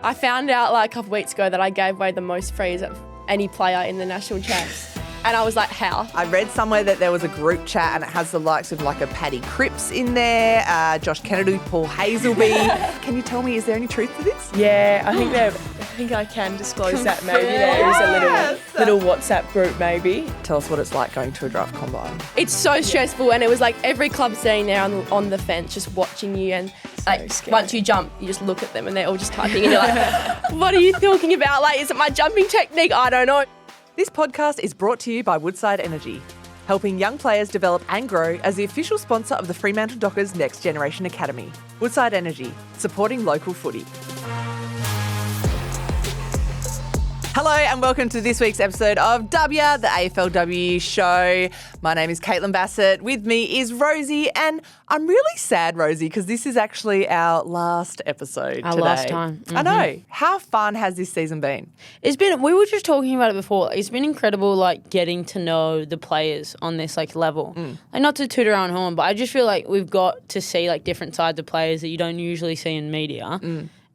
I found out like a couple weeks ago that I gave away the most frees of any player in the national champs. And I was like, how? I read somewhere that there was a group chat and it has the likes of like a Paddy Cripps in there, Josh Kennedy, Paul Hazelby. Can you tell me, is there any truth to this? Yeah, I think I can disclose that maybe. There is a little WhatsApp group maybe. Tell us what it's like going to a draft combine. It's so stressful, and it was like every club sitting there on the fence just watching you, and like once you jump, you just look at them and they're all just typing and you're like, what are you talking about? Like, is it my jumping technique? I don't know. This podcast is brought to you by Woodside Energy, helping young players develop and grow as the official sponsor of the Fremantle Dockers Next Generation Academy. Woodside Energy, supporting local footy. Hello and welcome to this week's episode of Dubya, the AFLW show. My name is Caitlin Bassett. With me is Rosie, and I'm really sad, Rosie, because this is actually our last episode today. Our last time. Mm-hmm. I know. How fun has this season been? It's been, we were just talking about it before. It's been incredible, like, getting to know the players on this, like, level. Like, not to toot our own horn, but I just feel like we've got to see, like, different sides of players that you don't usually see in media.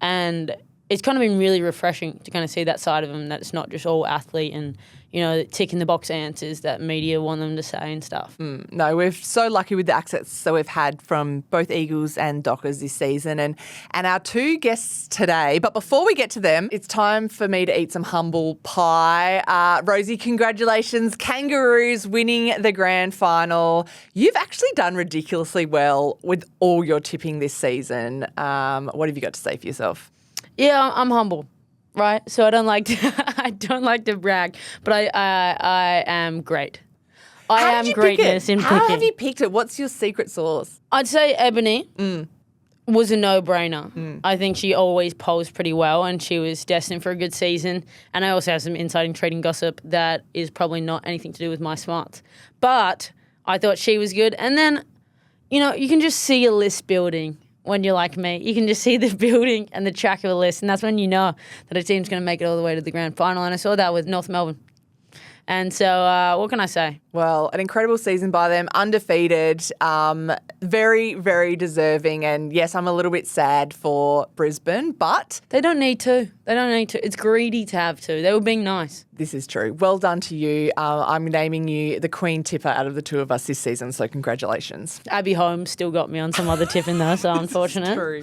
And it's kind of been really refreshing to kind of see that side of them, that it's not just all athlete and, you know, ticking the box answers that media want them to say and stuff. No, we're so lucky with the access that we've had from both Eagles and Dockers this season and our two guests today. But before we get to them, it's time for me to eat some humble pie. Rosie, congratulations. Kangaroos winning the grand final. You've actually done ridiculously well with all your tipping this season. What have you got to say for yourself? Yeah, I'm humble, right? So I don't like to brag, but I am great. I am greatness in picking. How have you picked it? What's your secret sauce? I'd say Ebony was a no-brainer. I think she always posed pretty well and she was destined for a good season. And I also have some insider trading gossip that is probably not anything to do with my smarts. But I thought she was good. And then, you know, you can just see a list building. When you're like me, you can just see the building and the track of a list, and that's when you know that a team's going to make it all the way to the grand final. And I saw that with North Melbourne. And so what can I say? Well, an incredible season by them, undefeated, very, very deserving. And yes, I'm a little bit sad for Brisbane, but they don't need to. It's greedy to have to. They were being nice. This is true. Well done to you. I'm naming you the queen tipper out of the two of us this season, so congratulations. Abby Holmes still got me on some other tipping though, so unfortunate. True.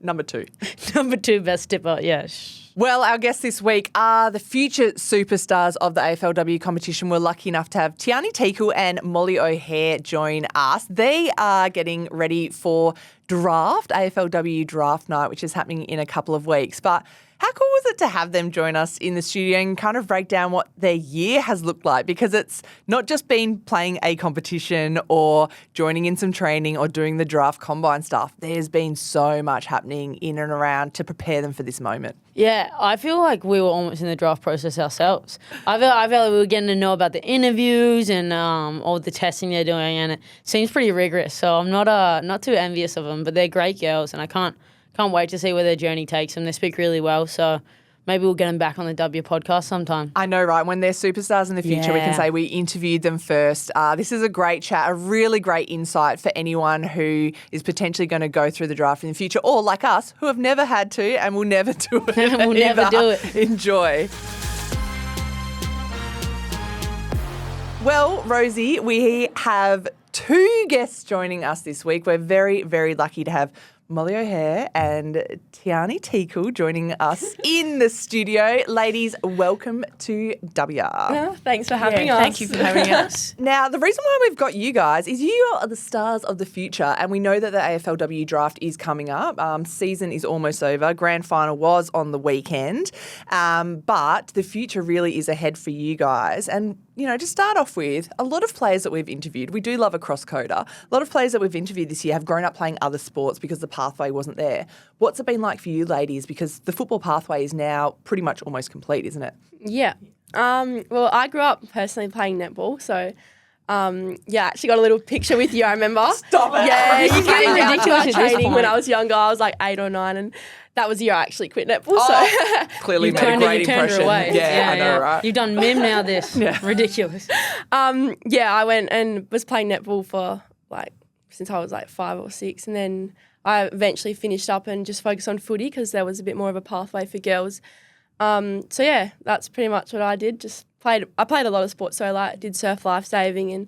Number two. Number two best tipper, yeah. Well, our guests this week are the future superstars of the AFLW competition. We're lucky enough to have Tiani Teakle and Molly O'Hare join us. They are getting ready for draft, AFLW draft night, which is happening in a couple of weeks. But how cool was it to have them join us in the studio and kind of break down what their year has looked like? Because it's not just been playing a competition or joining in some training or doing the draft combine stuff. There's been so much happening in and around to prepare them for this moment. Yeah, I feel like we were almost in the draft process ourselves. I feel like we were getting to know about the interviews and all the testing they're doing, and it seems pretty rigorous. So I'm not too envious of them, but they're great girls, and I can't wait to see where their journey takes them. They speak really well, so maybe we'll get them back on the W podcast sometime. I know, right? When they're superstars in the future, we can say we interviewed them first. This is a great chat, a really great insight for anyone who is potentially going to go through the draft in the future, or like us, who have never had to and will never do it. We'll never do it. Enjoy. Well, Rosie, we have two guests joining us this week. We're very, very lucky to have Molly O'Hare and Tiani Teakle joining us in the studio. Ladies, welcome to Dubya. Thanks for having us. Thank you for having us. Now, the reason why we've got you guys is you are the stars of the future, and we know that the AFLW draft is coming up. Season is almost over. Grand final was on the weekend, but the future really is ahead for you guys. And you know, to start off with, a lot of players that we've interviewed, we do love a cross-coder. A lot of players that we've interviewed this year have grown up playing other sports because the pathway wasn't there. What's it been like for you ladies? Because the football pathway is now pretty much almost complete, isn't it? Yeah. Well, I grew up personally playing netball, so I actually got a little picture with you, I remember. Stop it. Yeah, This you is getting came down to ridiculous our at this training when point. I was younger. I was like 8 or 9, and that was the year I actually quit netball. So Clearly You made a turned great her impression. away. Yeah, I know, right? You've done mim now this. Ridiculous. I went and was playing netball for since I was 5 or 6, and then I eventually finished up and just focused on footy because there was a bit more of a pathway for girls. So yeah, that's pretty much what I did. I played a lot of sports, so I did surf lifesaving and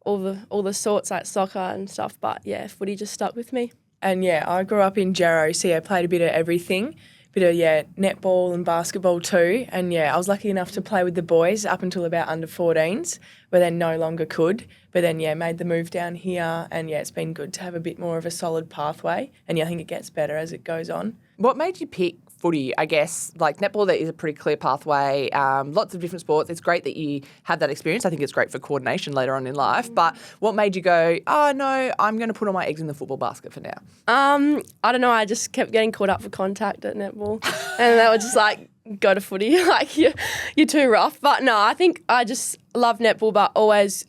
all the sorts like soccer and stuff. But yeah, footy just stuck with me. And yeah, I grew up in Jarrow, so yeah, played a bit of everything. Bit of netball and basketball too. And yeah, I was lucky enough to play with the boys up until about under 14s, but then no longer could. But then yeah, made the move down here, and yeah, it's been good to have a bit more of a solid pathway. And yeah, I think it gets better as it goes on. What made you pick footy? I guess like netball, there is a pretty clear pathway. Lots of different sports. It's great that you have that experience. I think it's great for coordination later on in life. But what made you go, oh no, I'm going to put all my eggs in the football basket for now? I don't know. I just kept getting caught up for contact at netball, and they were just like, go to footy, like you're too rough. But no, I think I just love netball, but always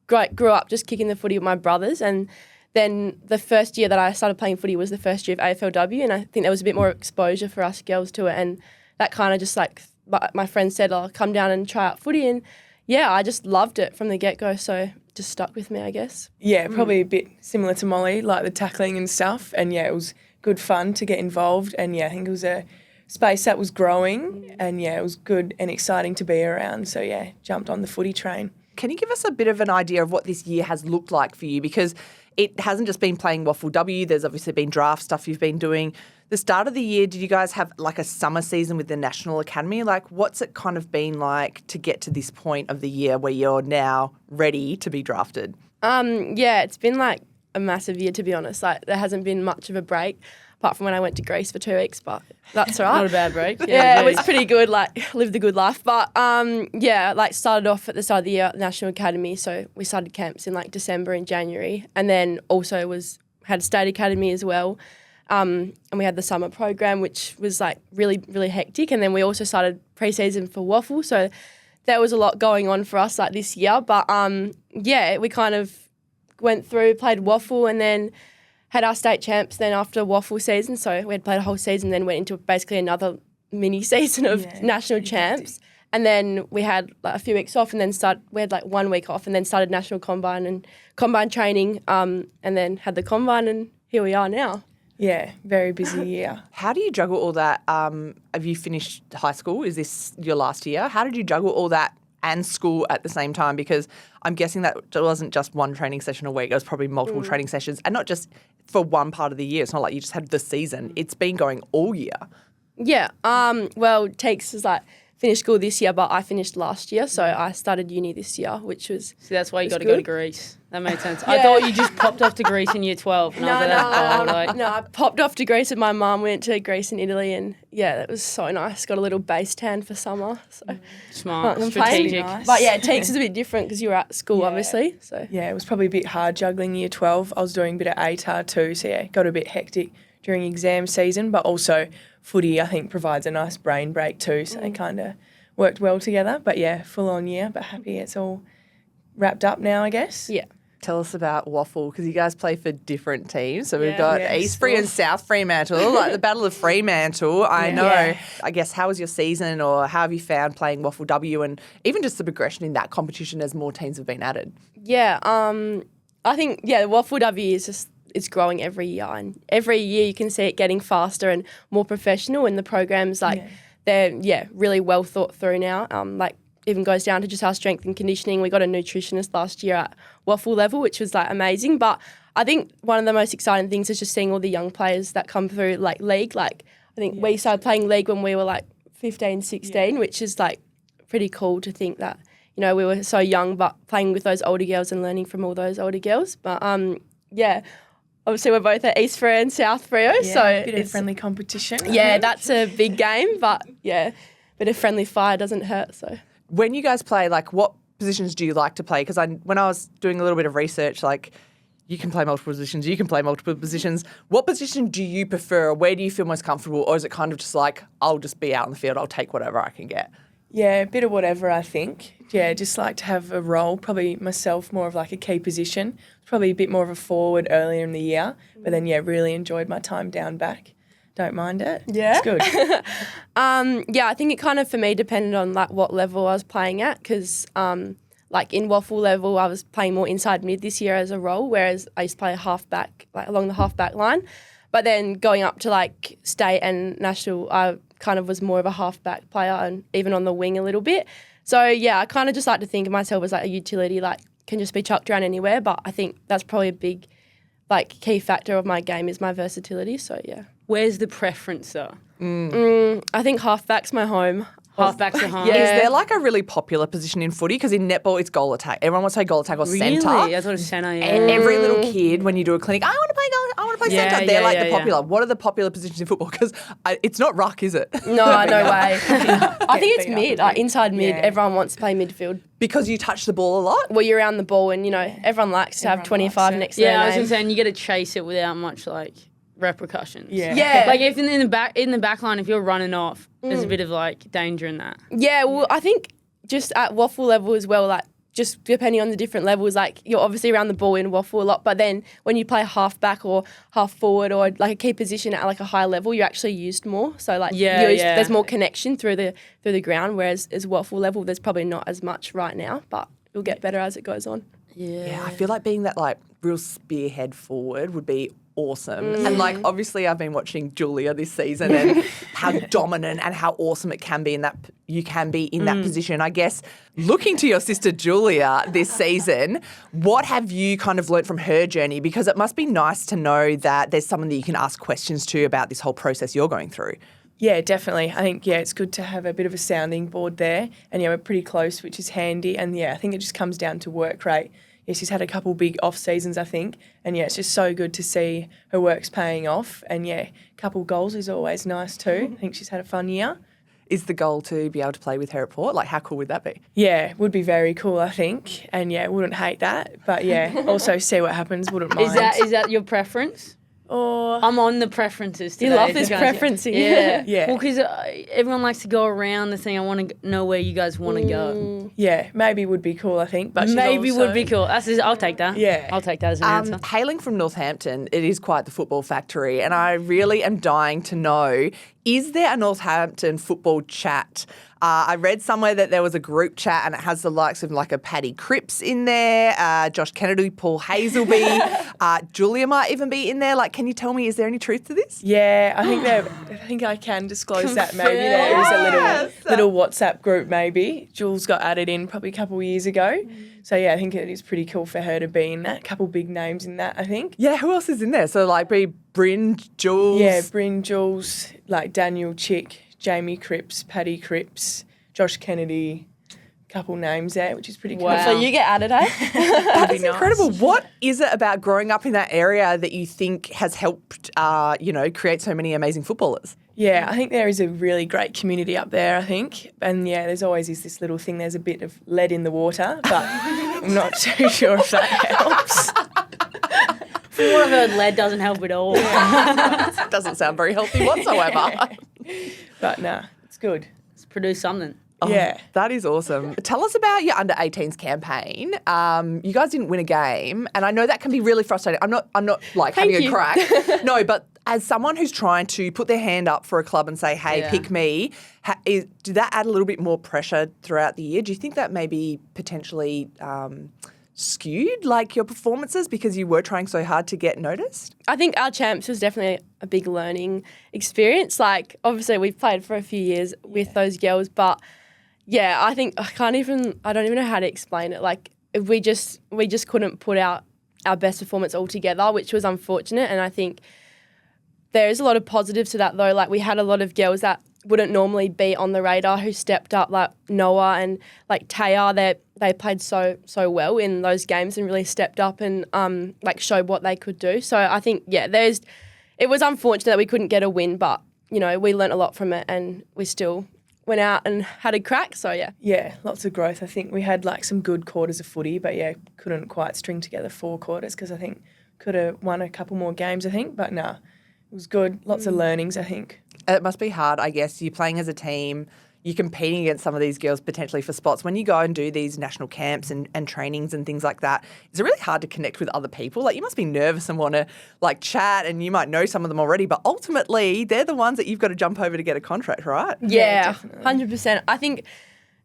grew up just kicking the footy with my brothers. And then the first year that I started playing footy was the first year of AFLW, and I think there was a bit more exposure for us girls to it, and that kind of just like my friend said, "Oh, come down and try out footy," and yeah, I just loved it from the get-go, so just stuck with me, I guess. Yeah, probably a bit similar to Molly, like the tackling and stuff, and yeah, it was good fun to get involved, and yeah, I think it was a space that was growing, and yeah, it was good and exciting to be around, so yeah, jumped on the footy train. Can you give us a bit of an idea of what this year has looked like for you? Because it hasn't just been playing Waffle W. There's obviously been draft stuff you've been doing. The start of the year, did you guys have like a summer season with the National Academy? Like, what's it kind of been like to get to this point of the year where you're now ready to be drafted? Yeah, it's been like a massive year, to be honest. Like, there hasn't been much of a break, apart from when I went to Greece for 2 weeks, but that's all right. Not a bad break. Yeah, it was pretty good, like, lived the good life. But, yeah, like, started off at the start of the year at the National Academy, so we started camps in, like, December and January, and then also had a state academy as well, and we had the summer program, which was, like, really, really hectic, and then we also started pre-season for Waffle, so there was a lot going on for us, like, this year. But, yeah, we kind of went through, played Waffle, and then had our state champs then after Waffle season. So we had played a whole season, then went into basically another mini season of national champs. And then we had like a few weeks off, and then we had like 1 week off, and then started national combine and combine training, and then had the combine, and here we are now. Yeah, very busy year. How do you juggle all that? Have you finished high school? Is this your last year? How did you juggle all that and school at the same time? Because I'm guessing that it wasn't just one training session a week. It was probably multiple training sessions, and not just for one part of the year. It's not like you just had the season. It's been going all year. Yeah. Well, Teakes is like finished school this year, but I finished last year, so I started uni this year, which was See, that's why you got to go to Greece. That made sense. I thought you just popped off to Greece in year 12. And No, I popped off to Greece with my mum. Went to Greece and Italy, and yeah, that was so nice. Got a little base tan for summer. So Smart, strategic. Nice. But yeah, Teakes is a bit different because you were at school, obviously. So Yeah, it was probably a bit hard juggling year 12. I was doing a bit of ATAR too, so yeah, got a bit hectic during exam season, but also footy, I think, provides a nice brain break too, so they kind of worked well together. But yeah, full on year, but happy it's all wrapped up now, I guess. yeah. Tell us about Waffle, because you guys play for different teams. So we've got East Free and South Fremantle, like the Battle of Fremantle. I know. Yeah. I guess, how was your season, or how have you found playing Waffle W, and even just the progression in that competition as more teams have been added? Yeah, I think, the Waffle W is just, it's growing every year. And every year you can see it getting faster and more professional, and the programs, they're really well thought through now. Like, even goes down to just our strength and conditioning. We got a nutritionist last year at Waffle level, which was like amazing. But I think one of the most exciting things is just seeing all the young players that come through like league. Like, I think we started playing league when we were like 15, 16, which is like pretty cool to think that, you know, we were so young, but playing with those older girls and learning from all those older girls. But obviously we're both at East Freo and South Freo, so a bit of friendly competition. Yeah, that's a big game, but yeah, bit of friendly fire doesn't hurt. So when you guys play, like, what positions do you like to play? Because when I was doing a little bit of research, like, you can play multiple positions, you can play multiple positions. What position do you prefer? Where do you feel most comfortable? Or is it kind of just like, I'll just be out in the field, I'll take whatever I can get? Yeah, a bit of whatever, I think. Yeah, just like to have a role, probably myself more of like a key position. Probably a bit more of a forward earlier in the year, but then, really enjoyed my time down back. Don't mind it. Yeah. It's good. I think it kind of, for me, depended on like what level I was playing at, because like in Waffle level, I was playing more inside mid this year as a role, whereas I used to play half back, like along the half back line. But then going up to like state and national, I kind of was more of a halfback player and even on the wing a little bit. So yeah, I kind of just like to think of myself as like a utility, like can just be chucked around anywhere. But I think that's probably a big like key factor of my game is my versatility. So yeah. Where's the preference though? I think halfback's my home. Halfbacks at home. Yeah. Is there like a really popular position in footy? Because in netball, it's goal attack. Everyone wants to play goal attack or centre. Really? I thought it was centre, yeah. Every little kid, when you do a clinic, I want to play goal, I want to play Yeah, centre. They're yeah, like yeah, the yeah. popular. What are the popular positions in football? Because it's not ruck, is it? No, no way. I think it's beat up mid, a like bit. inside mid. Yeah. Everyone wants to play midfield. Because you touch the ball a lot? Well, you're around the ball and, you know, everyone likes to have Everyone 25 likes it. next to their Yeah, I was name. just saying you get to chase it without much like repercussions. Yeah. Like if in the back line, if you're running off, there's a bit of like danger in that. Yeah, well, I think just at waffle level as well, like just depending on the different levels, like you're obviously around the ball in waffle a lot, but then when you play half back or half forward or like a key position at like a high level, you're actually used more. So like there's more connection through the ground, whereas as waffle level, there's probably not as much right now, but it'll get better as it goes on. Yeah, I feel like being that like real spearhead forward would be awesome. And like obviously I've been watching Julia this season and how dominant and how awesome it can be in that you can be in that position. I guess looking to your sister Julia this season, what have you kind of learnt from her journey? Because it must be nice to know that there's someone that you can ask questions to about this whole process you're going through. Yeah, definitely. I think, it's good to have a bit of a sounding board there. And, we're pretty close, which is handy. And, I think it just comes down to work rate. Yeah, she's had a couple big off seasons, I think. And, it's just so good to see her work's paying off. And, a couple goals is always nice too. I think she's had a fun year. Is the goal to be able to play with her at Port? Like how cool would that be? Yeah, would be very cool, I think. And, wouldn't hate that. But, also see what happens, wouldn't mind. Is that your preference? Or I'm on the preferences today. You love this guys. preferencing. Yeah. Yeah. Well, because everyone likes to go around the thing. I want to know where you guys want to go. maybe would be cool, I think. But she's Maybe also- would be cool. I'll take that. Yeah. I'll take that as an answer. Hailing from Northampton, it is quite the football factory, and I really am dying to know, is there a Northampton football chat? I read somewhere that there was a group chat and it has the likes of like a Paddy Cripps in there, Josh Kennedy, Paul Hazelby, Julia might even be in there. Like, can you tell me, is there any truth to this? Yeah, I think I can disclose that. Maybe there is a little WhatsApp group. Maybe Jules got added in probably a couple of years ago. So I think it is pretty cool for her to be in that. A couple big names in that, I think. Yeah, who else is in there? So like be Bryn, Jules. Yeah, Bryn, Jules, like Daniel Chick, Jamie Cripps, Paddy Cripps, Josh Kennedy. Couple names there, which is pretty cool. Wow. So you get added, eh? That be is nice. incredible. What is it about growing up in that area that you think has helped, create so many amazing footballers? Yeah, I think there is a really great community up there, I think. And there's always this little thing, there's a bit of lead in the water, but I'm not too sure if that helps. From what I've heard, lead doesn't help at all. It doesn't sound very healthy whatsoever. But it's good. Let's produce something. Oh, Yeah. That is awesome. Tell us about your under-18s campaign. You guys didn't win a game, and I know that can be really frustrating. I'm not like having a crack. No, but as someone who's trying to put their hand up for a club and say, hey, Yeah. pick me, did that add a little bit more pressure throughout the year? Do you think that maybe potentially skewed like your performances because you were trying so hard to get noticed? I think our champs was definitely a big learning experience. Like, obviously, we've played for a few years with those girls, but yeah, I think I don't even know how to explain it. Like, we just couldn't put out our best performance all together, which was unfortunate. And I think there is a lot of positives to that, though. Like, we had a lot of girls that wouldn't normally be on the radar who stepped up, like Noah and like Taya. They played so well in those games and really stepped up and like showed what they could do. So I think it was unfortunate that we couldn't get a win, but we learnt a lot from it and we still went out and had a crack. So yeah. Yeah, lots of growth. I think we had like some good quarters of footy, but couldn't quite string together 4 quarters because I think could have won a couple more games, I think. But it was good. Lots of learnings, I think. It must be hard, I guess. You're playing as a team. You're competing against some of these girls potentially for spots. When you go and do these national camps and trainings and things like that, is it really hard to connect with other people? Like, you must be nervous and want to like chat, and you might know some of them already, but ultimately they're the ones that you've got to jump over to get a contract, right? Yeah, definitely. 100%. I think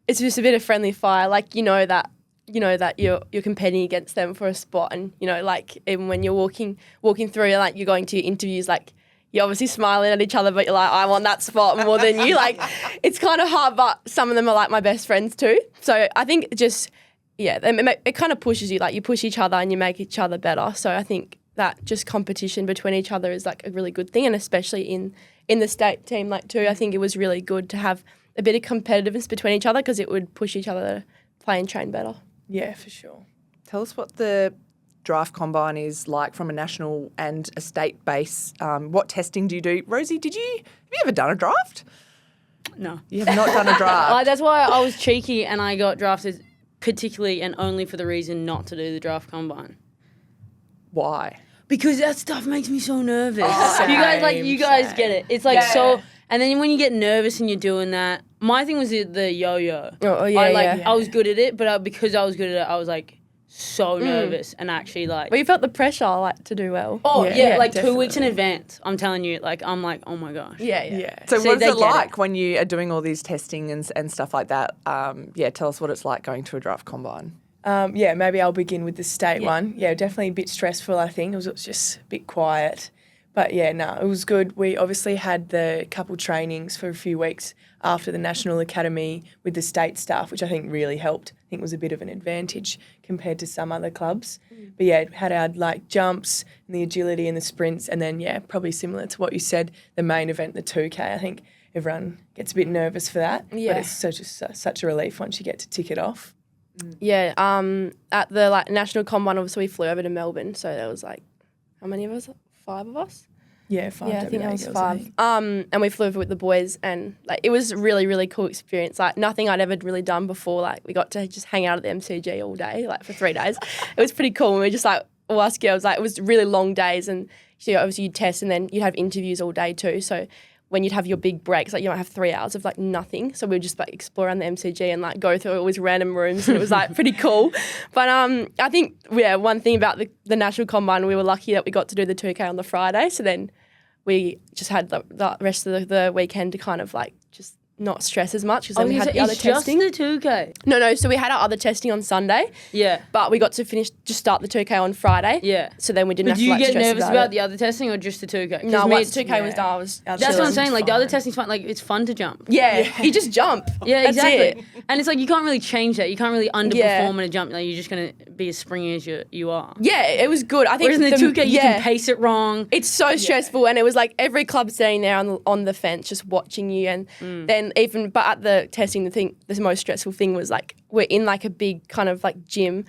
it's just a bit of friendly fire. Like, that you're competing against them for a spot, and like even when you're walking through, like you're going to your interviews, like you're obviously smiling at each other, but you're like, I want that spot more than you. Like, it's kind of hard, but some of them are like my best friends too. So I think it kind of pushes you. Like, you push each other and you make each other better. So I think that just competition between each other is like a really good thing, and especially in the state team like too. I think it was really good to have a bit of competitiveness between each other because it would push each other to play and train better. Yeah, for sure. Tell us what the draft combine is like from a national and a state base. What testing do you do? Rosie, have you ever done a draft? No. You have not done a draft. That's why I was cheeky and I got drafted particularly and only for the reason not to do the draft combine. Why? Because that stuff makes me so nervous. Same, you guys same. get it. It's like so. And then when you get nervous and you're doing that, my thing was the yo-yo. I was good at it, but because I was good at it, I was like so nervous and actually like. Well, you felt the pressure like to do well. Oh yeah, like definitely. 2 weeks in advance. I'm telling you, like I'm like, oh my gosh. Yeah. So See, what is they it get like when you are doing all these testing and stuff like that? Tell us what it's like going to a draft combine. Maybe I'll begin with the state one. Yeah, definitely a bit stressful, I think. It was just a bit quiet. But yeah, no, it was good. We obviously had the couple trainings for a few weeks after the National Academy with the state staff, which I think really helped. I think was a bit of an advantage compared to some other clubs. But yeah, had our like jumps and the agility and the sprints, and then probably similar to what you said, the main event, the 2K. I think everyone gets a bit nervous for that. Yeah. But it's such a relief once you get to tick it off. Yeah, at the national combine, obviously we flew over to Melbourne, so there was like, how many of us? 5 of us. Yeah, 5. Yeah, I think that was girls, 5. And we flew over with the boys, and like it was a really, really cool experience. Like nothing I'd ever really done before. Like we got to just hang out at the MCG all day, like for 3 days. It was pretty cool. And we just like all us girls, like it was really long days, and so obviously you'd test, and then you'd have interviews all day too. So when you'd have your big breaks, like you might have 3 hours of like nothing. So we would just like explore around the MCG and like go through all these random rooms, and it was like pretty cool. But I think one thing about the national combine, we were lucky that we got to do the 2K on the Friday. So then we just had the rest of the weekend to kind of like just not stress as much because then we had the other testing. It's just the 2K. No. So we had our other testing on Sunday. Yeah. But we got to start the 2K on Friday. Yeah. So then we didn't But have do to you like get stress nervous about about it. the other testing or just the 2K? No, me, once 2K was done, I was that's what I'm saying. Like the other testing's fun. Like it's fun to jump. Yeah. You just jump. Yeah, That's exactly. it. And it's like you can't really change that. You can't really underperform in a jump. Like you're just gonna be as springy as you are. Yeah, it was good. I think Whereas in the 2K, you can pace it wrong. It's so stressful, and it was like every club sitting there on the fence just watching you, and then but at the testing, the most stressful thing was like we're in like a big kind of like gym,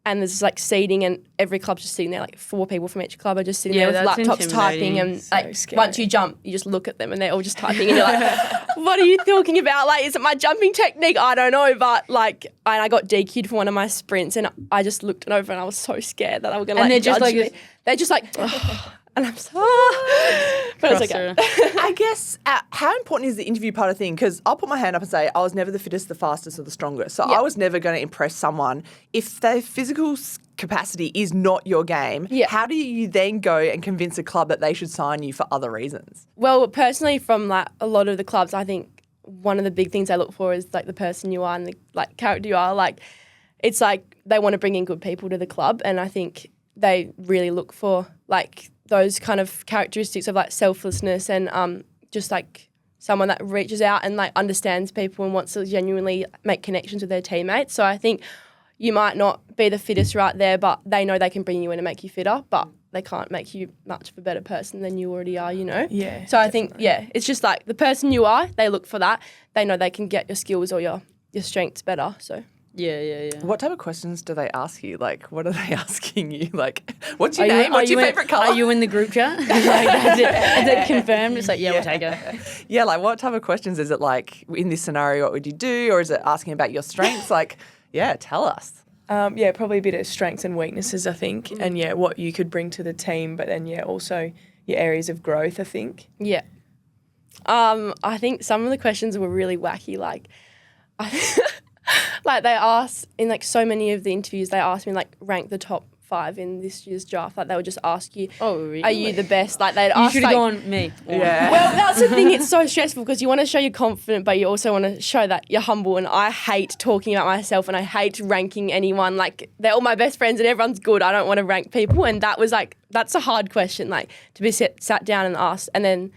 and there's like seating, and every club's just sitting there, like 4 people from each club are just sitting there with that's laptops typing, and So like scary. once you jump, you just look at them and they're all just typing, and you're like, what are you talking about? Like, is it my jumping technique? I don't know, but like, and I got DQ'd for one of my sprints, and I just looked over and I was so scared that I was gonna And like they're just judge like me. They're just like, and I'm so, but it's okay. I guess how important is the interview part of the thing? Because I'll put my hand up and say I was never the fittest, the fastest, or the strongest. So I was never going to impress someone. If their physical capacity is not your game, how do you then go and convince a club that they should sign you for other reasons? Well, personally, from like a lot of the clubs, I think one of the big things I look for is like the person you are and the like character you are. Like, it's like they want to bring in good people to the club, and I think they really look for like those kind of characteristics of like selflessness and just like someone that reaches out and like understands people and wants to genuinely make connections with their teammates. So I think you might not be the fittest right there, but they know they can bring you in and make you fitter, but they can't make you much of a better person than you already are, you know? Yeah. So I think, it's just like the person you are, they look for that. They know they can get your skills or your strengths better, so. Yeah. What type of questions do they ask you? Like, what are they asking you? Like, what's your name? What's your favourite colour? Are you in the group chat? Like, that's it. Is it confirmed? It's like, we'll take it. Yeah, like what type of questions is it like in this scenario, what would you do? Or is it asking about your strengths? Like, tell us. Probably a bit of strengths and weaknesses, I think, and what you could bring to the team, but then also your areas of growth, I think. Yeah. I think some of the questions were really wacky. Like, like they asked in like so many of the interviews, they asked me like rank the top 5 in this year's draft. Like they would just ask you, Oh, really? are you the best? Like they'd You ask should have like, gone me. Yeah. well, that's the thing. It's so stressful because you want to show you're confident, but you also want to show that you're humble. And I hate talking about myself, and I hate ranking anyone. Like they're all my best friends, and everyone's good. I don't want to rank people, and that was like that's a hard question, like to be sat down and asked, and then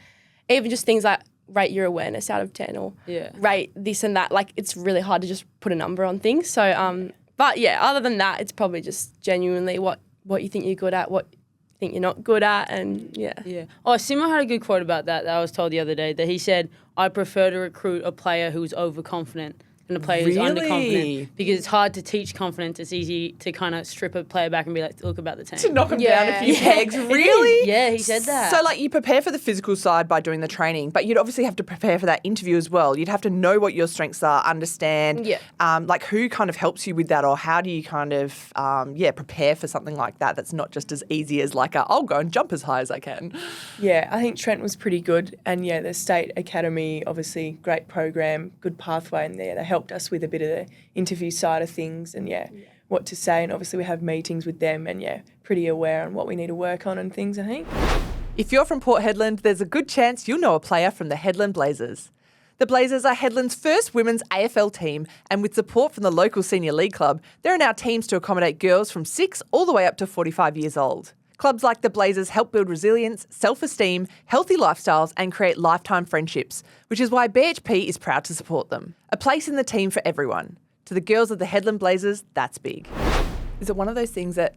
even just things like rate your awareness out of 10 or rate this and that. Like it's really hard to just put a number on things. So, but yeah, other than that, it's probably just genuinely what you think you're good at, what you think you're not good at, and yeah. Yeah. Oh, Simo had a good quote about that I was told the other day, that he said, I prefer to recruit a player who's overconfident than a player who's Really? underconfident, because it's hard to teach confidence. It's easy to kind of strip a player back and be like, look about the team. To knock them down a few Yeah. pegs. Really? Yeah, he said that. So, like, you prepare for the physical side by doing the training, but you'd obviously have to prepare for that interview as well. You'd have to know what your strengths are, understand, like, who kind of helps you with that, or how do you kind of, prepare for something like that that's not just as easy as, like, I'll go and jump as high as I can. Yeah, I think Trent was pretty good. And yeah, the State Academy, obviously, great program, good pathway in there. They helped us with a bit of the interview side of things and what to say. And obviously we have meetings with them and pretty aware on what we need to work on and things, I think. If you're from Port Hedland, there's a good chance you'll know a player from the Hedland Blazers. The Blazers are Hedland's first women's AFL team, and with support from the local senior league club, there are now teams to accommodate girls from 6 all the way up to 45 years old. Clubs like the Blazers help build resilience, self-esteem, healthy lifestyles and create lifetime friendships, which is why BHP is proud to support them. A place in the team for everyone. To the girls of the Hedland Blazers, that's big. Is it one of those things that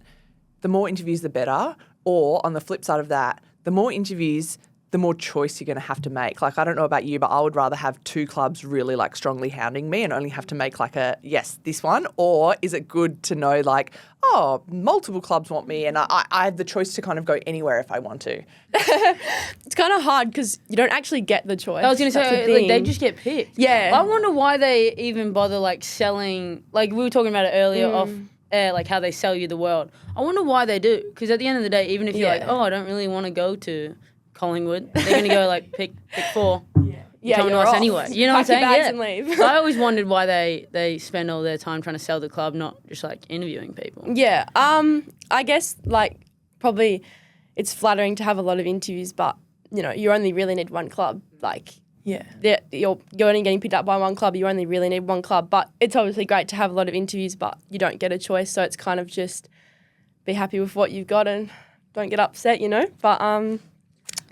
the more interviews, the better? Or on the flip side of that, the more interviews, the more choice you're going to have to make? Like, I don't know about you, but I would rather have 2 clubs really like strongly hounding me and only have to make like a, yes, this one. Or is it good to know like, oh, multiple clubs want me and I have the choice to kind of go anywhere if I want to? It's kind of hard because you don't actually get the choice. I was going to That's the say, like, they thing. just get picked. Yeah. I wonder why they even bother, like, selling, like, we were talking about it earlier off air, like, how they sell you the world. I wonder why they do. Because at the end of the day, even if you're like, oh, I don't really want to go to Collingwood, they're going to go, like, pick 4. Yeah, Come to you're us off. anyway. You know what I'm Pack your saying? bags and leave. I always wondered why they spend all their time trying to sell the club, not just, like, interviewing people. Yeah. I guess like probably it's flattering to have a lot of interviews, but you know you only really need one club. Like you're only getting picked up by one club. You only really need one club. But it's obviously great to have a lot of interviews, but you don't get a choice. So it's kind of just be happy with what you've got and don't get upset, you know. But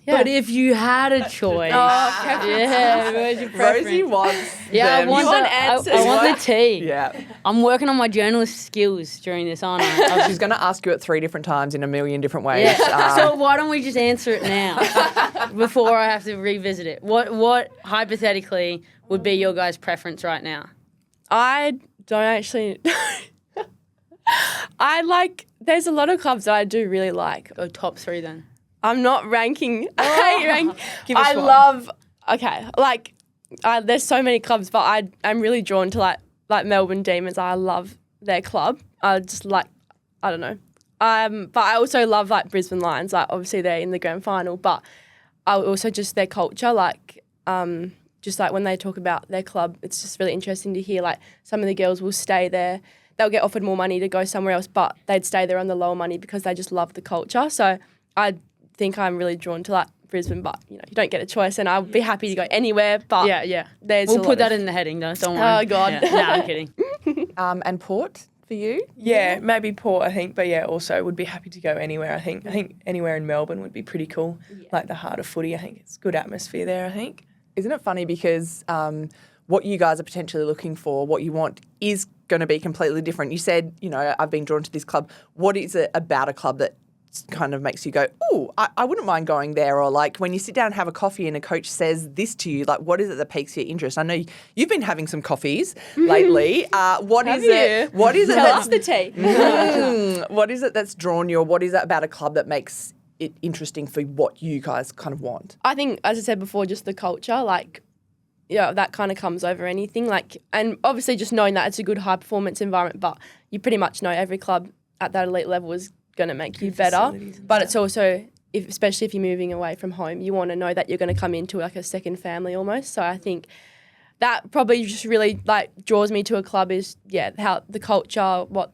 yeah. But if you had a choice, where's your preference? Rosie wants Yeah, them. I want, You want the, answers. I want the tea. Yeah. I'm working on my journalist skills during this, aren't I? She's going to ask you it 3 different times in a million different ways. Yeah. So why don't we just answer it now before I have to revisit it? What hypothetically would be your guys' preference right now? I don't actually. There's a lot of clubs that I do really like. Go top 3 then. I'm not ranking. I hate ranking. Give us I one. love. Okay, like there's so many clubs, but I'm really drawn to like Melbourne Demons. I love their club. I just like, I don't know. But I also love like Brisbane Lions. Like obviously they're in the grand final, but I also just their culture. Like just like when they talk about their club, it's just really interesting to hear. Like some of the girls will stay there. They'll get offered more money to go somewhere else, but they'd stay there on the lower money because they just love the culture. So I think I'm really drawn to like Brisbane, but you know you don't get a choice, and I'll be happy to go anywhere. But We'll put that in the heading, though. Don't worry. Oh God. Yeah. Nah, I'm kidding. And Port for you? Yeah, maybe Port, I think. But yeah, also would be happy to go anywhere, I think. I think anywhere in Melbourne would be pretty cool. Like the heart of footy, I think it's good atmosphere there, I think. Isn't it funny because what you guys are potentially looking for, what you want is going to be completely different. You said, you know, I've been drawn to this club. What is it about a club that kind of makes you go, oh, I wouldn't mind going there? Or like when you sit down and have a coffee and a coach says this to you, like what is it that piques your interest? I know you've been having some coffees lately. What is it? What is it? Tell us the tea. What is it that's drawn you, or what is it about a club that makes it interesting for what you guys kind of want? I think, as I said before, just the culture, like, that kind of comes over anything. Like, and obviously just knowing that it's a good high performance environment, but you pretty much know every club at that elite level is going to make you better. But it's also, especially if you're moving away from home, you want to know that you're going to come into like a second family almost. So I think that probably just really like draws me to a club is how the culture, what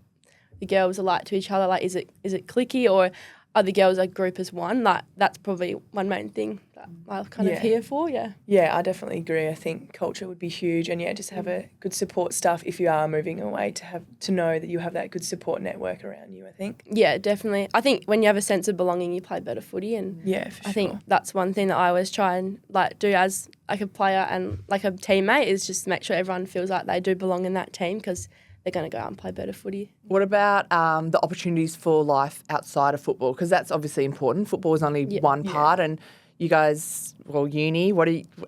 the girls are like to each other? Like, is it cliquey, or are the girls a group as one? Like, that's probably one main thing that I'm kind of here for, Yeah, I definitely agree. I think culture would be huge, and just have a good support staff if you are moving away, to know that you have that good support network around you, I think. Yeah, definitely. I think when you have a sense of belonging, you play better footy, and I think that's one thing that I always try and do as like a player and like a teammate, is just make sure everyone feels like they do belong in that team, because they're going to go out and play better footy. What about the opportunities for life outside of football? Because that's obviously important. Football is only one part, and you guys, uni,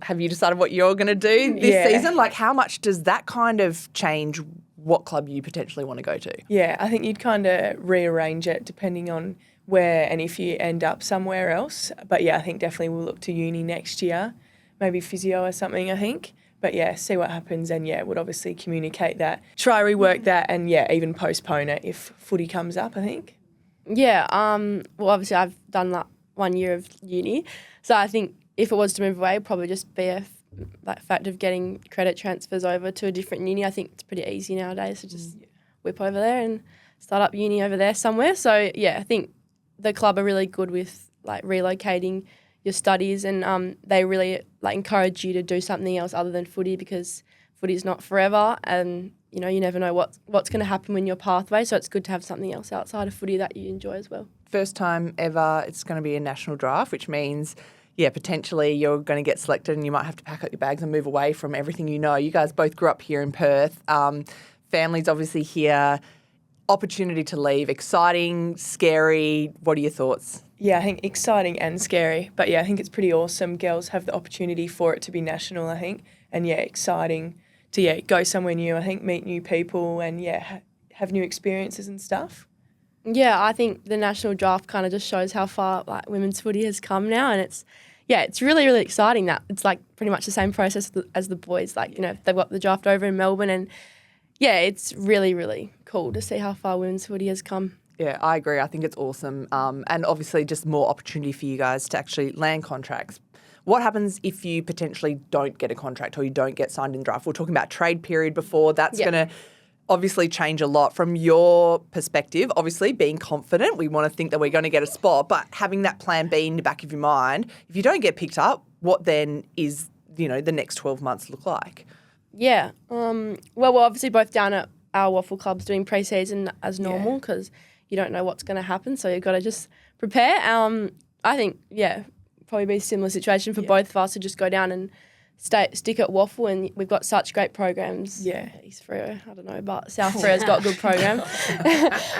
have you decided what you're going to do this season? Like, how much does that kind of change what club you potentially want to go to? Yeah, I think you'd kind of rearrange it depending on where and if you end up somewhere else. But I think definitely we'll look to uni next year, maybe physio or something, I think. But see what happens, and would obviously communicate that, try rework that, and even postpone it if footy comes up, I think. Yeah, well, obviously I've done like 1 year of uni, so I think if it was to move away, it'd probably just be a fact of getting credit transfers over to a different uni. I think it's pretty easy nowadays, so just whip over there and start up uni over there somewhere. So I think the club are really good with like relocating your studies, and they really like encourage you to do something else other than footy, because footy is not forever, and you never know what's going to happen in your pathway. So it's good to have something else outside of footy that you enjoy as well. First time ever, it's going to be a national draft, which means potentially you're going to get selected and you might have to pack up your bags and move away from everything you know. You guys both grew up here in Perth. Family's obviously here. Opportunity to leave. Exciting, scary. What are your thoughts? Yeah, I think exciting and scary. But I think it's pretty awesome. Girls have the opportunity for it to be national, I think. And exciting to go somewhere new, I think, meet new people and have new experiences and stuff. Yeah, I think the national draft kind of just shows how far like women's footy has come now, and it's really, really exciting that it's like pretty much the same process as the boys. Like, they've got the draft over in Melbourne, and it's really, really cool to see how far women's footy has come. Yeah, I agree. I think it's awesome. And obviously just more opportunity for you guys to actually land contracts. What happens if you potentially don't get a contract or you don't get signed in the draft? We're talking about trade period before. That's going to obviously change a lot from your perspective. Obviously, being confident, we want to think that we're going to get a spot, but having that plan B in the back of your mind, if you don't get picked up, what then is, the next 12 months look like? Yeah. Well, we're obviously both down at our waffle clubs doing pre-season as normal, because you don't know what's going to happen, so you've got to just prepare. I think, probably be a similar situation for both of us to just go down and stick at waffle, and we've got such great programs. East Freo, I don't know, but South Freo's got good programs.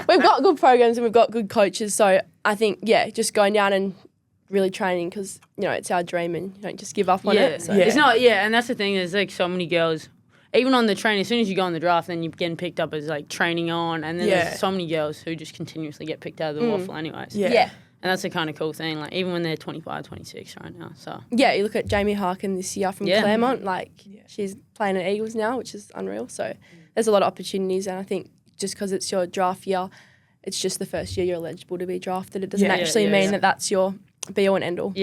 We've got good programs and we've got good coaches, so I think, just going down and really training, because, it's our dream and you don't just give up on it. So. It's not, and that's the thing, there's like so many girls, even on the train, as soon as you go on the draft, then you're getting picked up as like training on, and then there's so many girls who just continuously get picked out of the waffle anyways. And that's a kind of cool thing, like even when they're 25, 26 right now. So you look at Jamie Harkin this year from Claremont, she's playing at Eagles now, which is unreal. So there's a lot of opportunities, and I think just because it's your draft year, it's just the first year you're eligible to be drafted. It doesn't mean that that's your be-all and end-all.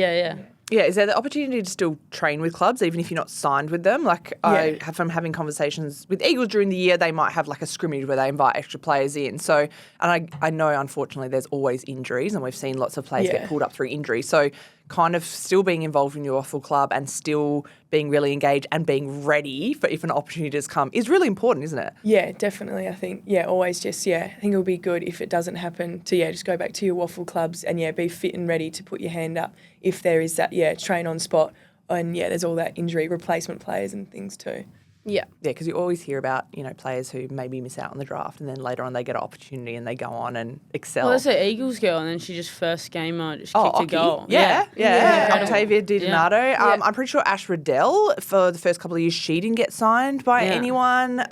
Yeah, is there the opportunity to still train with clubs even if you're not signed with them? Like I have from having conversations with Eagles during the year, they might have like a scrimmage where they invite extra players in. So, and I know unfortunately there's always injuries, and we've seen lots of players get pulled up through injury. So kind of still being involved in your waffle club and still being really engaged and being ready for if an opportunity does come is really important, isn't it? Yeah, definitely. I think, always just, I think it'll be good if it doesn't happen to, just go back to your waffle clubs and, be fit and ready to put your hand up if there is that, train on spot. And, there's all that injury replacement players and things too. Yeah, because you always hear about, players who maybe miss out on the draft and then later on they get an opportunity and they go on and excel. Well, that's an Eagles girl, and then she just first game just kicked a goal. Yeah. Octavia Di Donato. I'm pretty sure Ash Riddell, for the first couple of years, she didn't get signed by anyone.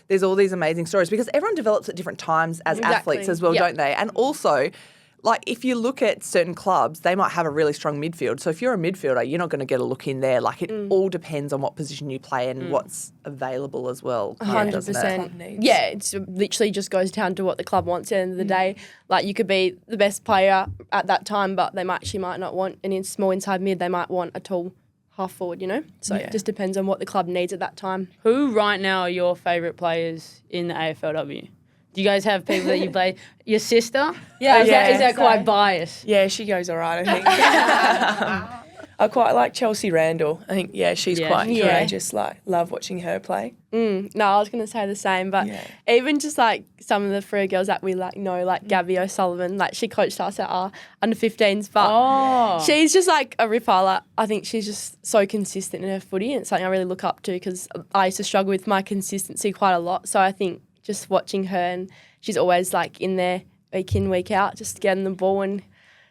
There's all these amazing stories because everyone develops at different times as athletes as well, don't they? And also, like, if you look at certain clubs, they might have a really strong midfield. So if you're a midfielder, you're not going to get a look in there. Like, it all depends on what position you play and what's available as well. 100%. Yeah, it literally just goes down to what the club wants at the end of the day. Like, you could be the best player at that time, but they might not want an small inside mid. They might want a tall half forward, So it just depends on what the club needs at that time. Who right now are your favourite players in the AFLW? Do you guys have people that you play? Your sister? Yeah, Is that so- quite biased? Yeah, she goes all right, I think. I quite like Chelsea Randall. I think, she's Yeah. quite Yeah. courageous. Like, love watching her play. No, I was going to say the same, but Yeah. even just like some of the free girls that we know, like Gabby O'Sullivan, like she coached us at our under-15s, but Oh. she's just like a ripper. Like, I think she's just so consistent in her footy, and it's something I really look up to because I used to struggle with my consistency quite a lot. So I think just watching her, and she's always like in there week in, week out, just getting the ball and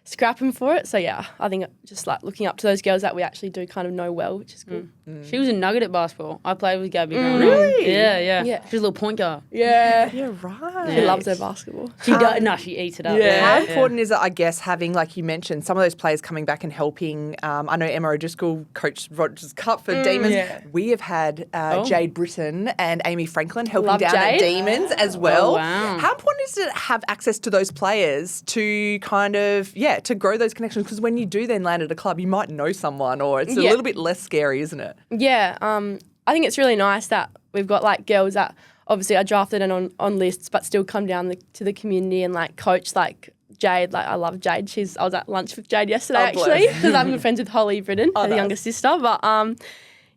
scrapping for it. So yeah, I think just like looking up to those girls that we actually do kind of know well, which is cool. She was a nugget at basketball. I played with Gabby growing up. Really? Yeah. Yeah. She was a little point guard. Yeah. Yeah, right. She loves her basketball. She does. No, she eats it up. How important is it, I guess, having, like you mentioned, some of those players coming back and helping? I know Emma O'Driscoll coached Rogers Cup for Demons. Yeah. We have had Jade Britton and Amy Franklin helping Love down at Jade. Demons as well. Oh, wow. How important is it to have access to those players to kind of, to grow those connections? Because when you do then land at a club, you might know someone, or it's a Yeah. little bit less scary, isn't it? Yeah, I think it's really nice that we've got like girls that obviously are drafted and on lists, but still come down to the community and like coach like Jade. Like I love Jade. I was at lunch with Jade yesterday actually because I'm good friends with Holly Britton, her younger sister. But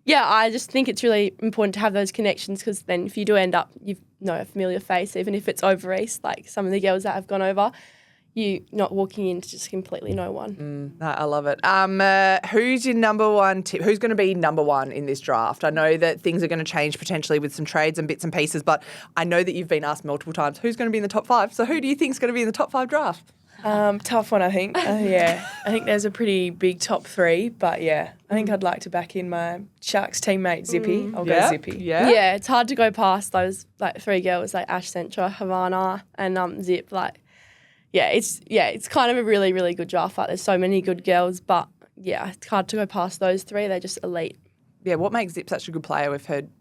yeah, I just think it's really important to have those connections because then if you do end up, you know a familiar face, even if it's over east, like some of the girls that have gone over. You not walking into just completely no one. No, I love it. Who's your number one tip? Who's going to be number one in this draft? I know that things are going to change potentially with some trades and bits and pieces, but I know that you've been asked multiple times who's going to be in the top 5. So who do you think is going to be in the top 5 draft? Tough one, I think. I think there's a pretty big top 3, but I think I'd like to back in my Sharks teammate Zippy. I'll go Zippy. Yeah, it's hard to go past those like 3 girls like Ash Centra, Havana, and Zip. Like, it's kind of a really, really good draft. Like, there's so many good girls, but it's hard to go past those 3. They're just elite. Yeah, what makes Zip such a good player?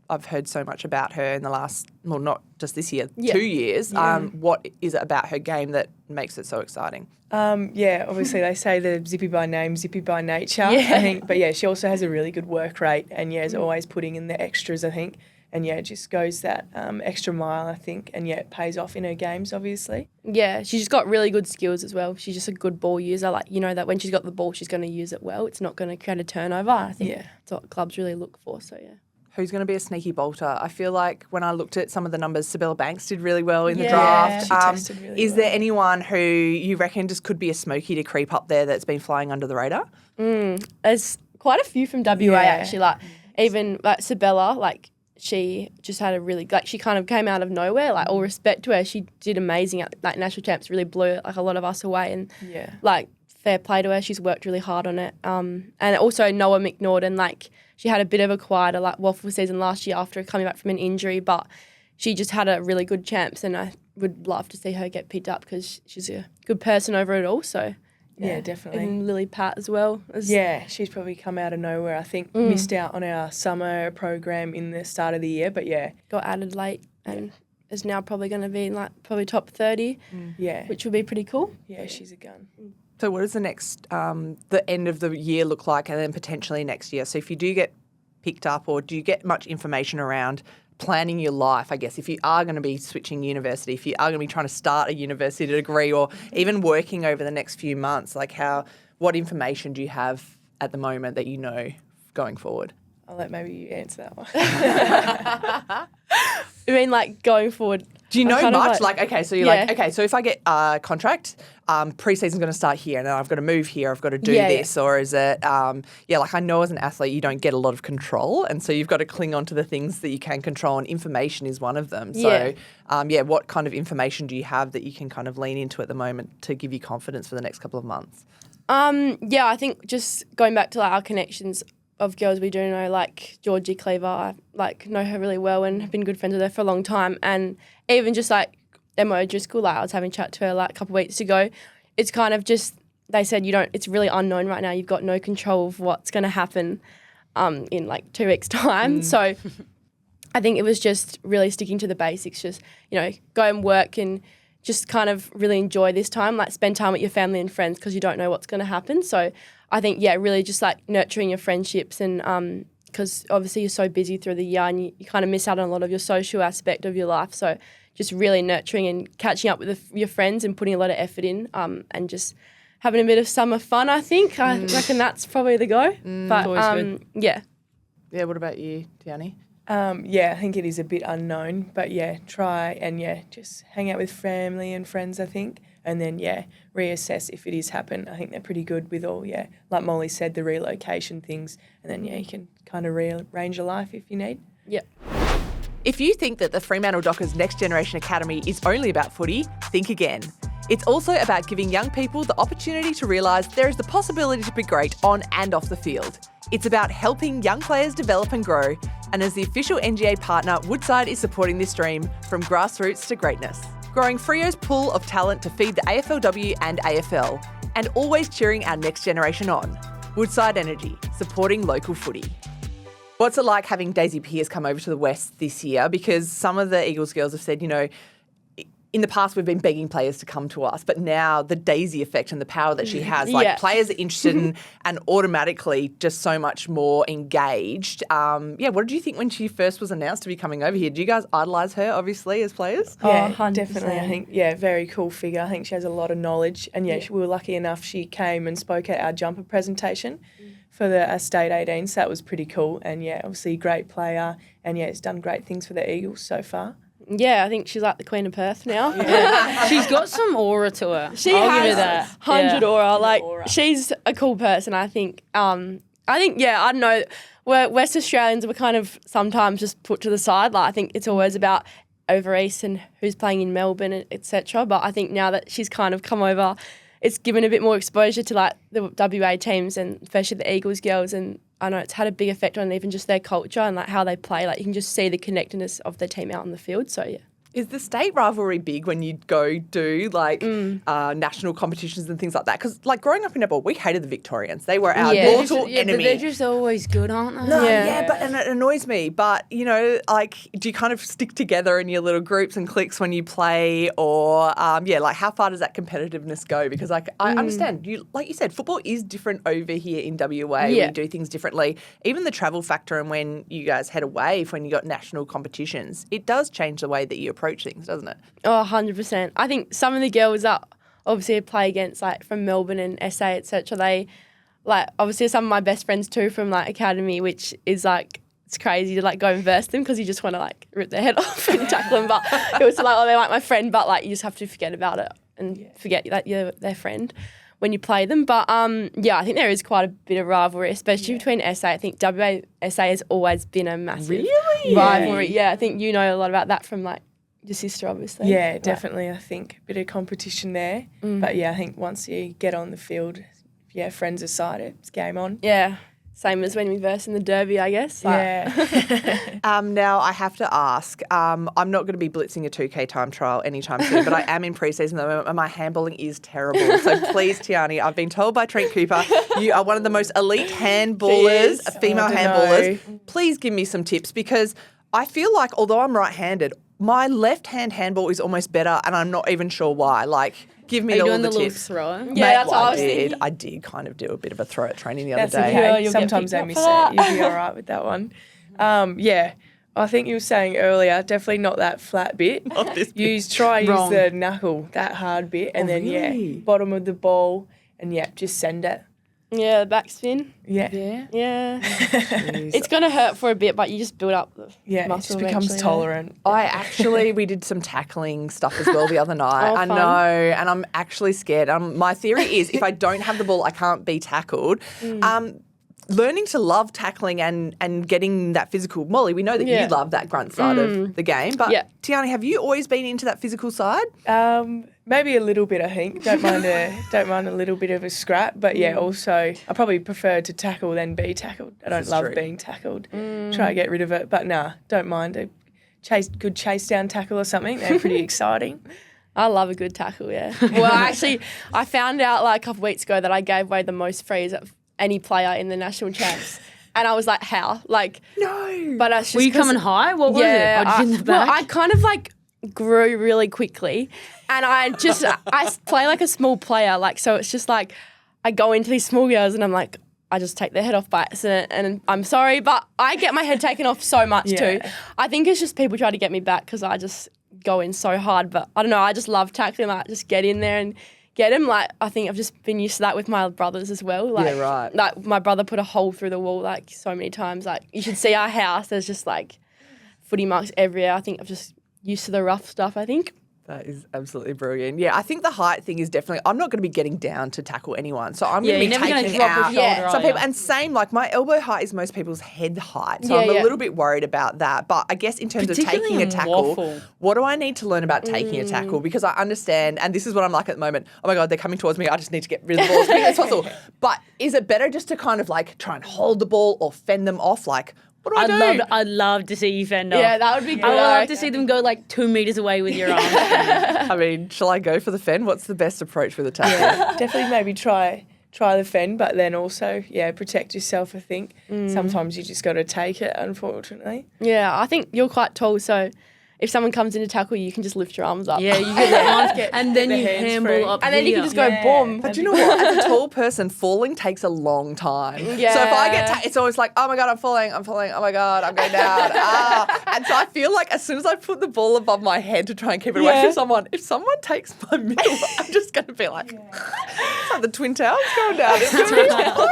I've heard so much about her in the last, well, not just this year, 2 years. What is it about her game that makes it so exciting? Obviously they say the Zippy by name, Zippy by nature, I think. But she also has a really good work rate and is always putting in the extras, I think. And just goes that extra mile, I think, and it pays off in her games, obviously. Yeah, she's just got really good skills as well. She's just a good ball user. Like, you know that when she's got the ball, she's going to use it well. It's not going to create a turnover. I think that's what clubs really look for. So Who's going to be a sneaky bolter? I feel like when I looked at some of the numbers, Sabella Banks did really well in the draft. She tested really is well. there anyone who you reckon just could be a smoky to creep up there that's been flying under the radar? there's quite a few from WA actually. Like even like Sabella, like. She just had a really, like, she kind of came out of nowhere, like, all respect to her. She did amazing at, like, national champs, really blew, like, a lot of us away. And, like, fair play to her. She's worked really hard on it. And also Noah McNaughton, like, she had a bit of a quieter, like, waffle season last year after coming back from an injury, but she just had a really good champs, and I would love to see her get picked up because she's a good person over it all, so. Yeah, definitely. And Lily Pat as well. She's probably come out of nowhere. I think missed out on our summer program in the start of the year, but got added late and is now probably going to be like probably top 30, which would be pretty cool. Yeah, she's a gun. So what does the next, the end of the year look like and then potentially next year? So if you do get picked up or do you get much information around planning your life, I guess, if you are going to be switching university, if you are going to be trying to start a university degree or even working over the next few months, like what information do you have at the moment that you know going forward? I'll let maybe you answer that one. I mean, like, going forward. Do you know kind of much? Okay, so you're like, okay, so if I get a contract, pre-season's going to start here and then I've got to move here, I've got to do this, or is it, like I know as an athlete you don't get a lot of control and so you've got to cling on to the things that you can control and information is one of them. So, what kind of information do you have that you can kind of lean into at the moment to give you confidence for the next couple of months? I think just going back to like our connections of girls we do know, like Georgie Cleaver, I like know her really well and have been good friends with her for a long time. And even just like Emma O'Driscoll, like I was having a chat to her like a couple of weeks ago. It's kind of just, they said it's really unknown right now. You've got no control of what's going to happen in like 2 weeks' time. So I think it was just really sticking to the basics, just, go and work and just kind of really enjoy this time, like spend time with your family and friends because you don't know what's going to happen. So I think, really just like nurturing your friendships and because obviously you're so busy through the year and you kind of miss out on a lot of your social aspect of your life. So just really nurturing and catching up with your friends and putting a lot of effort in and just having a bit of summer fun, I think. I reckon that's probably the go. But yeah. Yeah, what about you, Tiani? I think it is a bit unknown, but try and just hang out with family and friends, I think, and then reassess if it is happen. I think they're pretty good with all, like Molly said, the relocation things, and then you can kind of rearrange your life if you need. Yep. If you think that the Fremantle Dockers Next Generation Academy is only about footy, think again. It's also about giving young people the opportunity to realise there is the possibility to be great on and off the field. It's about helping young players develop and grow, and as the official NGA partner, Woodside is supporting this dream from grassroots to greatness. Growing Freo's pool of talent to feed the AFLW and AFL, and always cheering our next generation on. Woodside Energy, supporting local footy. What's it like having Daisy Pearce come over to the West this year? Because some of the Eagles girls have said, in the past we've been begging players to come to us, but now the Daisy effect and the power that she has, players are interested in and automatically just so much more engaged. What did you think when she first was announced to be coming over here? Do you guys idolise her, obviously, as players? Yeah, 100%. Definitely. I think, very cool figure. I think she has a lot of knowledge, and we were lucky enough she came and spoke at our jumper presentation for the State 18, so that was pretty cool. And obviously a great player, and it's done great things for the Eagles so far. Yeah, I think she's like the Queen of Perth now. She's got some aura to her. She I'll has give her that. 100 aura. She's a cool person, I think. I don't know, we're West Australians, we're kind of sometimes just put to the side. Like, I think it's always about over East and who's playing in Melbourne, etc. But I think now that she's kind of come over, it's given a bit more exposure to like the WA teams and especially the Eagles girls, and I know it's had a big effect on even just their culture and like how they play. Like you can just see the connectedness of the team out on the field. So yeah. Is the state rivalry big when you go do like national competitions and things like that? Because like growing up in netball, we hated the Victorians. They were our mortal enemy. But they're just always good, aren't they? No, and it annoys me. But like, do you kind of stick together in your little groups and cliques when you play, or like how far does that competitiveness go? Because like I understand you, like you said, football is different over here in WA. We do things differently. Even the travel factor, and when you guys head away, when you got national competitions, it does change the way that you approach things, doesn't it? Oh, 100%. I think some of the girls that obviously play against, like from Melbourne and SA, etc. They, like, obviously some of my best friends too from like academy, which is like it's crazy to like go and verse them because you just want to like rip their head off and tackle them. But it was like, oh, they're like my friend, but like you just have to forget about it and forget that you're their friend when you play them. But I think there is quite a bit of rivalry, especially between SA. I think WA SA has always been a massive rivalry. Yeah, I think you know a lot about that from like your sister, obviously. Yeah, definitely. I think a bit of competition there. But I think once you get on the field, friends aside, it's game on. Yeah. Same as when we verse in the derby, I guess. Now, I have to ask, I'm not going to be blitzing a 2K time trial anytime soon, but I am in pre-season at the moment and my handballing is terrible. So please, Tiani, I've been told by Trent Cooper, you are one of the most elite handballers, female handballers. Please give me some tips because I feel like although I'm right-handed, my left-hand handball is almost better and I'm not even sure why. Like, give me all the tips. Little throw? Yeah, that's what I was thinking. I did kind of do a bit of a throw at training the other day. Okay. Sometimes Amy said you'll be all right with that one. I think you were saying earlier, definitely not that flat bit. Use the knuckle, that hard bit, and then bottom of the ball, and just send it. Yeah, the backspin. Yeah. It's going to hurt for a bit, but you just build up the muscle. It just becomes tolerant. We did some tackling stuff as well the other night. I know, and I'm actually scared. My theory is if I don't have the ball, I can't be tackled. Learning to love tackling and getting that physical. Molly, we know that you love that grunt side of the game, but Tiani, have you always been into that physical side? Maybe a little bit, I think. Don't mind a little bit of a scrap, but also I probably prefer to tackle than be tackled. I don't love being tackled. Try to get rid of it, but don't mind a good chase down tackle or something. They're pretty exciting. I love a good tackle, yeah. Well, actually, I found out like a couple of weeks ago that I gave away the most frees of any player in the national champs. And I was like, how? Like, no. But it's just were you coming high? What was it? Or just in the back? Well, I kind of like grew really quickly and I play like a small player. Like, so it's just like I go into these small girls and I'm like, I just take their head off by accident, and I'm sorry, but I get my head taken off so much too. I think it's just people try to get me back because I just go in so hard, but I don't know, I just love tackling, like just get in there and get him. Like I think I've just been used to that with my brothers as well. Like, Yeah, right. Like my brother put a hole through the wall like so many times. Like you should see our house, there's just like footy marks everywhere. I think I'm just used to the rough stuff, I think. That is absolutely brilliant. Yeah, I think the height thing is definitely, I'm not going to be getting down to tackle anyone. So I'm going to be taking out some people. And same, like my elbow height is most people's head height. So I'm a little bit worried about that. But I guess in terms of taking a tackle, what do I need to learn about taking a tackle? Because I understand, and this is what I'm like at the moment, oh my God, they're coming towards me. I just need to get rid of the ball as quickly as possible. But is it better just to kind of like try and hold the ball or fend them off? Like, what do I do? I'd love to see you fend off. Yeah, that would be good. I would love to see them go like 2 meters away with your arms. I mean, shall I go for the fend? What's the best approach for the tackle? Yeah, definitely maybe try the fend, but then also, protect yourself, I think. Sometimes you just got to take it, unfortunately. Yeah, I think you're quite tall, so if someone comes in to tackle you, you can just lift your arms up. Yeah, you get the arms, and then you handball up and then you can just go boom. But do you know what? As a tall person, falling takes a long time. Yeah. So if I get it's always like, oh my God, I'm falling. Oh my God, I'm going down. And so I feel like as soon as I put the ball above my head to try and keep it away from someone, if someone takes my middle, I'm just going to be like, it's like the Twin Towers going down. It's going to be horrible.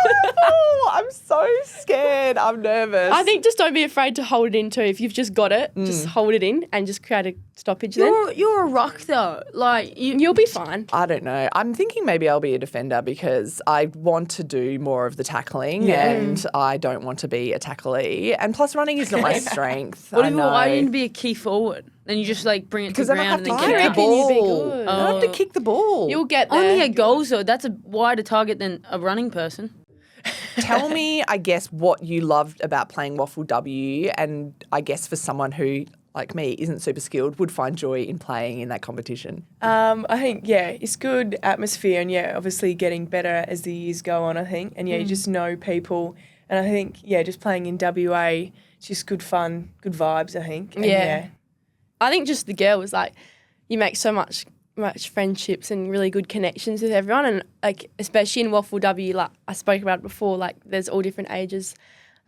I'm so scared. I'm nervous. I think just don't be afraid to hold it in too. If you've just got it, just hold it in and just create a stoppage then. You're a rock though. Like you'll be fine. I don't know. I'm thinking maybe I'll be a defender because I want to do more of the tackling and I don't want to be a tacklee. And plus running is not my strength. Why do you need to be a key forward? Then you just like bring it to the ground and then kick the it. ball. I have to kick the ball. You'll get there. Only a goal, so that's a wider target than a running person. Tell me, I guess, what you loved about playing Waffle W, and I guess for someone who, like me, isn't super skilled, would find joy in playing in that competition. I think, it's good atmosphere and, obviously getting better as the years go on, I think. And, you just know people. And I think, just playing in WA, it's just good fun, good vibes, I think. And, I think just the girls, like, you make so much friendships and really good connections with everyone, and like especially in Waffle W, like I spoke about it before, like there's all different ages.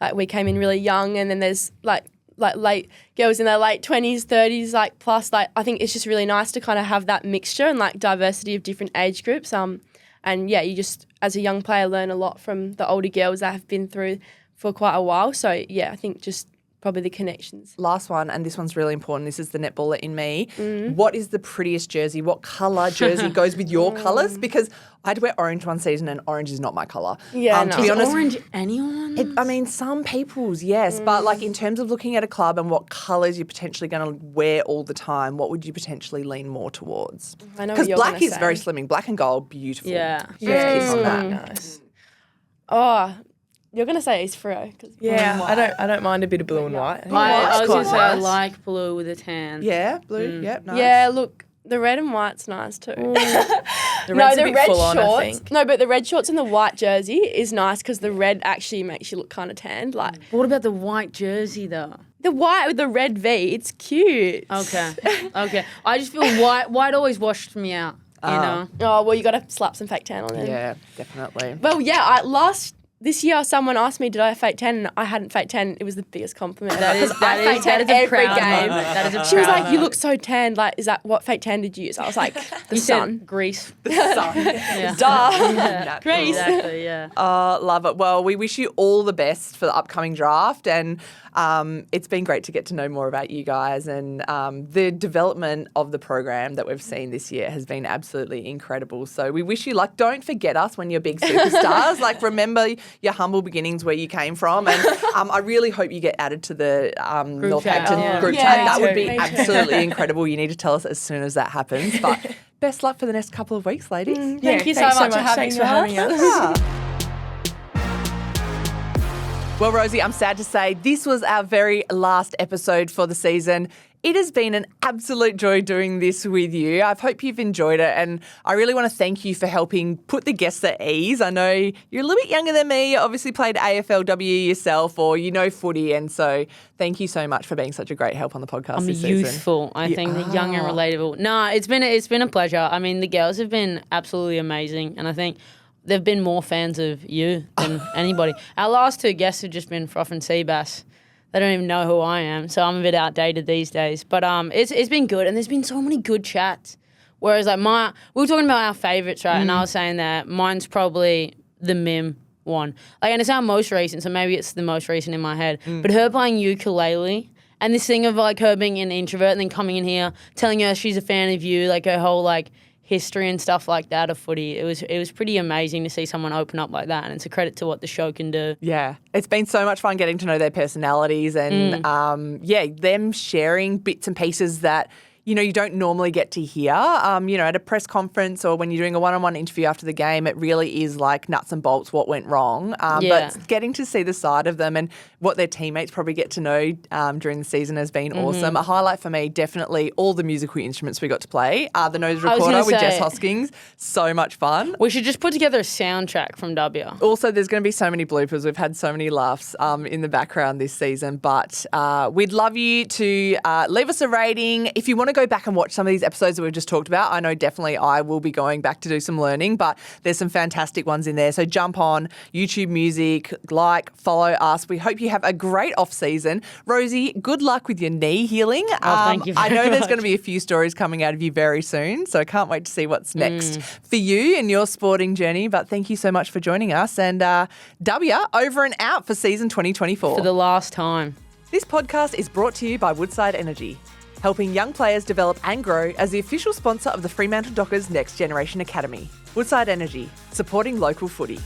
Like we came in really young, and then there's like late girls in their late 20s, 30s, like plus. Like I think it's just really nice to kind of have that mixture and like diversity of different age groups. And you just as a young player learn a lot from the older girls that have been through for quite a while. So I think just probably the connections. Last one, and this one's really important. This is the netballer in me. What is the prettiest jersey? What colour jersey goes with your colours? Because I had to wear orange one season, and orange is not my colour. Yeah, to be honest, orange anyone? I mean, some people's, yes. But like in terms of looking at a club and what colours you're potentially going to wear all the time, what would you potentially lean more towards? I know because what black is say. very slimming. Black and gold, beautiful. Yeah. Kiss on that. nice. Oh, you're gonna say it's Fro. I don't mind a bit of blue and white. I was going to say I nice. like blue with a tan. Yeah, blue. Yep, nice. Yeah, look, the red and white's nice too. The red's a bit full on, I shorts. think. No, but the red shorts and the white jersey is nice because the red actually makes you look kind of tanned. Like What about the white jersey though? the white with the red V, it's cute. Okay. I just feel white always washed me out. You know. Oh well, you got to slap some fake tan on it. Yeah, definitely. Well, this year, someone asked me, did I have fake tan? And I hadn't fake tan. It was the biggest compliment ever. Because I fake tan a every proud game. moment. That is a She was proud like, you moment. look so tanned. Like, is that what fake tan did you use? I was like, the You sun. said grease. Yeah. Duh. Great. Exactly, yeah. Love it. Well, we wish you all the best for the upcoming draft, and it's been great to get to know more about you guys, and the development of the program that we've seen this year has been absolutely incredible. So we wish you luck. Don't forget us when you're big superstars. Like, remember your humble beginnings where you came from, and I really hope you get added to the Northampton group chat. That would be absolutely incredible. You need to tell us as soon as that happens. But best luck for the next couple of weeks, ladies. Thank you so much for having us. Well, Rosie, I'm sad to say this was our very last episode for the season. It has been an absolute joy doing this with you. I hope you've enjoyed it, and I really want to thank you for helping put the guests at ease. I know you're a little bit younger than me. You obviously played AFLW yourself, or you know footy, and so thank you so much for being such a great help on the podcast I'm this youthful. season. I think the young and relatable. No, it's been a pleasure. I mean, the girls have been absolutely amazing, and I think they've been more fans of you than anybody. Our last two guests have just been Froth and Seabass. They don't even know who I am, so I'm a bit outdated these days. But it's been good, and there's been so many good chats. Whereas like we were talking about our favourites, right? And I was saying that mine's probably the Mim one. Like, and it's our most recent, so maybe it's the most recent in my head. But her playing ukulele and this thing of like her being an introvert and then coming in here, telling her she's a fan of you, like her whole like history and stuff like that of footy. It was pretty amazing to see someone open up like that, and it's a credit to what the show can do. Yeah, it's been so much fun getting to know their personalities and them sharing bits and pieces that you don't normally get to hear, at a press conference or when you're doing a one-on-one interview after the game. It really is like nuts and bolts what went wrong. But getting to see the side of them and what their teammates probably get to know during the season has been awesome. A highlight for me, definitely all the musical instruments we got to play. The nose recorder with Jess Hoskins, so much fun. We should just put together a soundtrack from Dubya. Also, there's going to be so many bloopers. We've had so many laughs in the background this season, but we'd love you to leave us a rating. If you want to go back and watch some of these episodes that we've just talked about, I know definitely I will be going back to do some learning, but there's some fantastic ones in there. So jump on YouTube Music, follow us. We hope you have a great off season. Rosie, good luck with your knee healing. Thank you very I know there's much. going to be a few stories coming out of you very soon, so I can't wait to see what's next for you in your sporting journey. But thank you so much for joining us, and Dubya, over and out for season 2024. For the last time. This podcast is brought to you by Woodside Energy, helping young players develop and grow as the official sponsor of the Fremantle Dockers Next Generation Academy. Woodside Energy, supporting local footy.